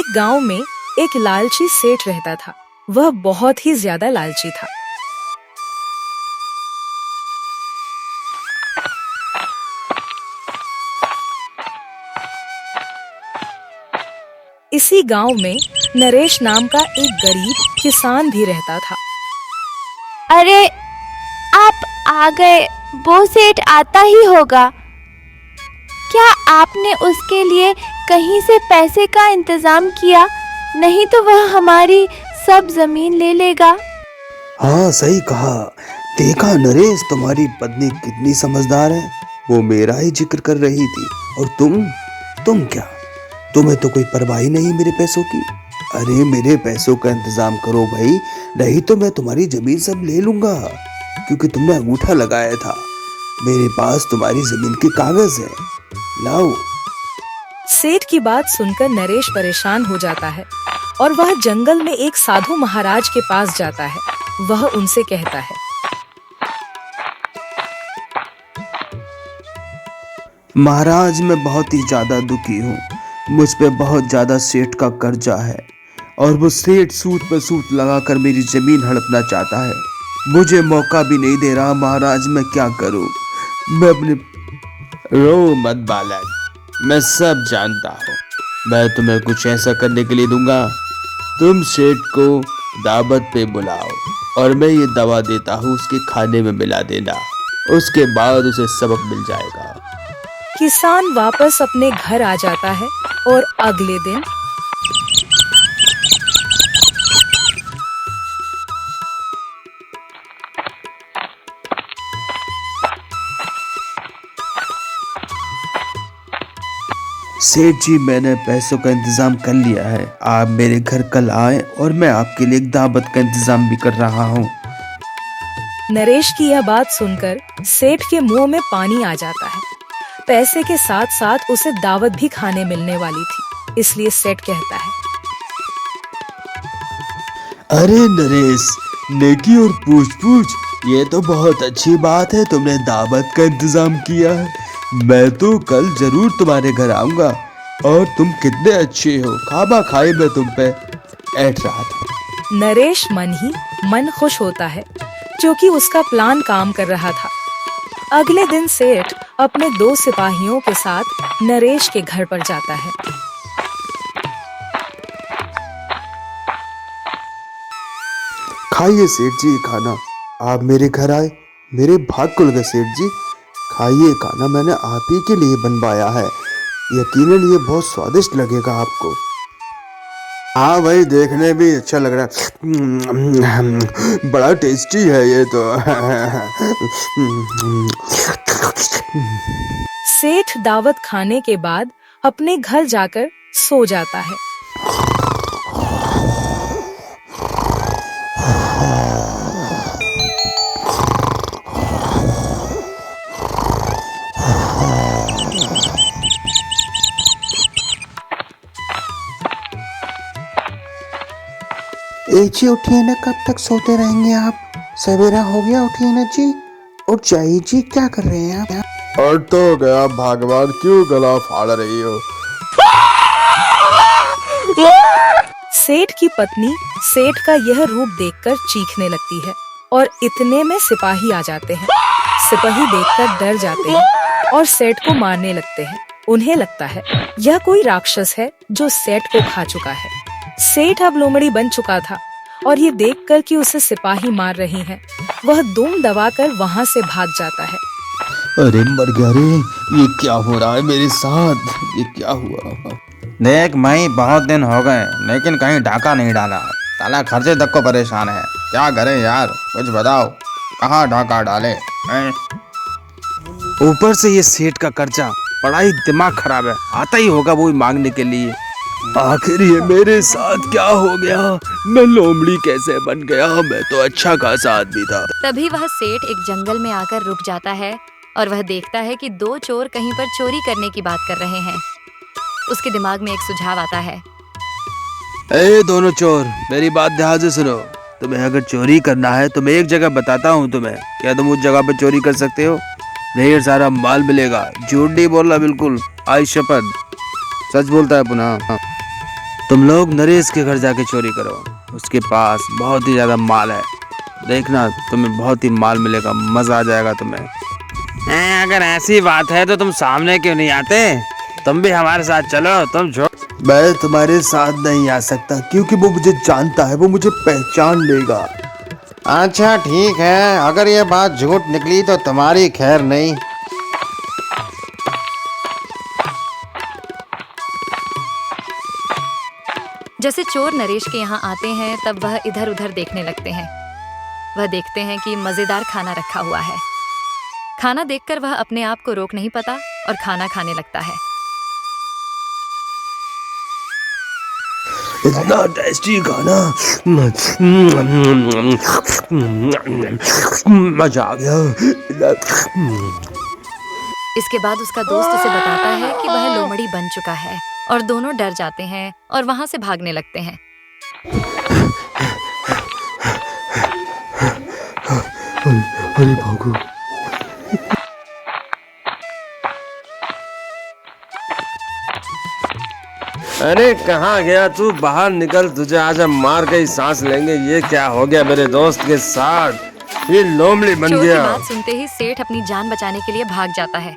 एक गांव में एक लालची सेठ रहता था। वह बहुत ही ज्यादा लालची था। इसी गांव में नरेश नाम का एक गरीब किसान भी रहता था। अरे, आप आ गए। वो सेठ आता ही होगा। क्या आपने उसके लिए कहीं से पैसे का इंतजाम किया? नहीं तो वह हमारी सब जमीन ले लेगा। हाँ, सही कहा। देखा नरेश, तुम्हारी पत्नी कितनी समझदार है। वो मेरा ही जिक्र कर रही थी। और तुम क्या? तुम्हें तो कोई परवाह ही नहीं मेरे पैसों की। अरे मेरे पैसों का इंतजाम करो भाई, नहीं तो मैं तुम्हारी जमीन सब ले लूंगा। क्योंकि तुमने अंगूठा लगाया था। मेरे पास तुम्हारी जमीन के कागज है, लाओ। सेठ की बात सुनकर नरेश परेशान हो जाता है और वह जंगल में एक साधु महाराज के पास जाता है। वह उनसे कहता है, महाराज, मैं बहुत ही ज्यादा दुखी हूँ। मुझ पे बहुत ज्यादा सेठ का कर्जा है और वो सेठ सूद पे सूद लगाकर मेरी जमीन हड़पना चाहता है। मुझे मौका भी नहीं दे रहा। महाराज, मैं क्या करूँ? मैं अपने रो मत बालक, मैं सब जानता हूँ। मैं तुम्हें कुछ ऐसा करने के लिए दूंगा। तुम सेठ को दावत पे बुलाओ और मैं ये दवा देता हूँ, उसके खाने में मिला देना। उसके बाद उसे सबक मिल जाएगा। किसान वापस अपने घर आ जाता है और अगले दिन सेठ जी, मैंने पैसों का इंतजाम कर लिया है। आप मेरे घर कल आए और मैं आपके लिए एक दावत का इंतजाम भी कर रहा हूँ। नरेश की यह बात सुनकर सेठ के मुंह में पानी आ जाता है। पैसे के साथ साथ उसे दावत भी खाने मिलने वाली थी। इसलिए सेठ कहता है, अरे नरेश, नेकी और पूछ पूछ, ये तो बहुत अच्छी बात है। तुमने दावत का इंतजाम किया है। मैं तो कल जरूर तुम्हारे घर आऊंगा। और तुम कितने अच्छे हो, खाबा खाए मैं तुम पे ऐठ रहा था। नरेश मन ही मन खुश होता है क्योंकि उसका प्लान काम कर रहा था। अगले दिन सेठ अपने 2 सिपाहियों के साथ नरेश के घर पर जाता है। खाइए सेठ जी खाना। आप मेरे घर आए, मेरे भाग खुल गए सेठ जी। खाइए खाना, मैंने आप ही के लिए बनवाया है। यकीनन ये बहुत स्वादिष्ट लगेगा आपको। हाँ भाई, देखने भी अच्छा लग रहा है। बड़ा टेस्टी है ये तो। सेठ दावत खाने के बाद अपने घर जाकर सो जाता है। जी उठिए ना, कब तक सोते रहेंगे आप? सवेरा हो गया, उठिए ना जी। उठ जाइए जी, क्या कर रहे हैं आप? और तो गया भगवान, क्यों गला फाड़ रही हो? सेठ की पत्नी सेठ का यह रूप देखकर चीखने लगती है और इतने में सिपाही आ जाते हैं। सिपाही देखकर डर जाते हैं और सेठ को मारने लगते हैं। उन्हें लगता है यह कोई राक्षस है जो सेठ को खा चुका है। सेठ अब लोमड़ी बन चुका था और ये देखकर कि उसे सिपाही मार रहे हैं, वह धूम दबाकर वहाँ से भाग जाता है। अरे मर गया रे, ये क्या हो रहा है मेरे साथ? ये क्या हुआ? देख भाई, बहुत दिन हो गए लेकिन कहीं डाका नहीं डाला। साला खर्चे तक को परेशान है। क्या करें यार, कुछ बताओ, कहाँ डाका डाले? ऊपर से ये सेठ का कर्जा, बड़ा ही दिमाग खराब है। आता ही होगा वो मांगने के लिए। आखिर ये मेरे साथ क्या हो गया? मैं लोमड़ी कैसे बन गया? मैं तो अच्छा खासा आदमी था। तभी वह सेठ एक जंगल में आकर रुक जाता है और वह देखता है कि 2 चोर कहीं पर चोरी करने की बात कर रहे हैं। उसके दिमाग में एक सुझाव आता है। ए दोनों चोर, मेरी बात ध्यान से सुनो। तुम्हें अगर चोरी करना है तो मैं एक जगह बताता हूँ तुम्हें। क्या तुम उस जगह पर चोरी कर सकते हो? ढेर सारा माल मिलेगा। झूठ नहीं बोलना बिल्कुल, आई शपथ। सच बोलता है पुनः। तुम लोग नरेश के घर जाके चोरी करो, उसके पास बहुत ही ज्यादा माल है। देखना तुम्हें बहुत ही माल मिलेगा, मजा आ जाएगा तुम्हें। अगर ऐसी बात है तो तुम सामने क्यों नहीं आते? तुम भी हमारे साथ चलो। तुम मैं तुम्हारे साथ नहीं आ सकता क्योंकि वो मुझे जानता है, वो मुझे पहचान लेगा। अच्छा ठीक है, अगर ये बात झूठ निकली तो तुम्हारी खैर नहीं। जैसे चोर नरेश के यहाँ आते हैं तब वह इधर उधर देखने लगते हैं। वह देखते हैं कि मजेदार खाना रखा हुआ है। खाना देखकर वह अपने आप को रोक नहीं पाता और खाना खाने लगता है। इतना टेस्टी खाना, मजा आ गया। इसके बाद उसका दोस्त उसे बताता है कि वह लोमड़ी बन चुका है और दोनों डर जाते हैं और वहां से भागने लगते हैं। अरे भागो। अरे कहाँ गया तू? बाहर निकल, तुझे आज हम मार के ही सांस लेंगे। ये क्या हो गया मेरे दोस्त के साथ? ये लोमड़ी बन चोर की गया। बात सुनते ही सेठ अपनी जान बचाने के लिए भाग जाता है।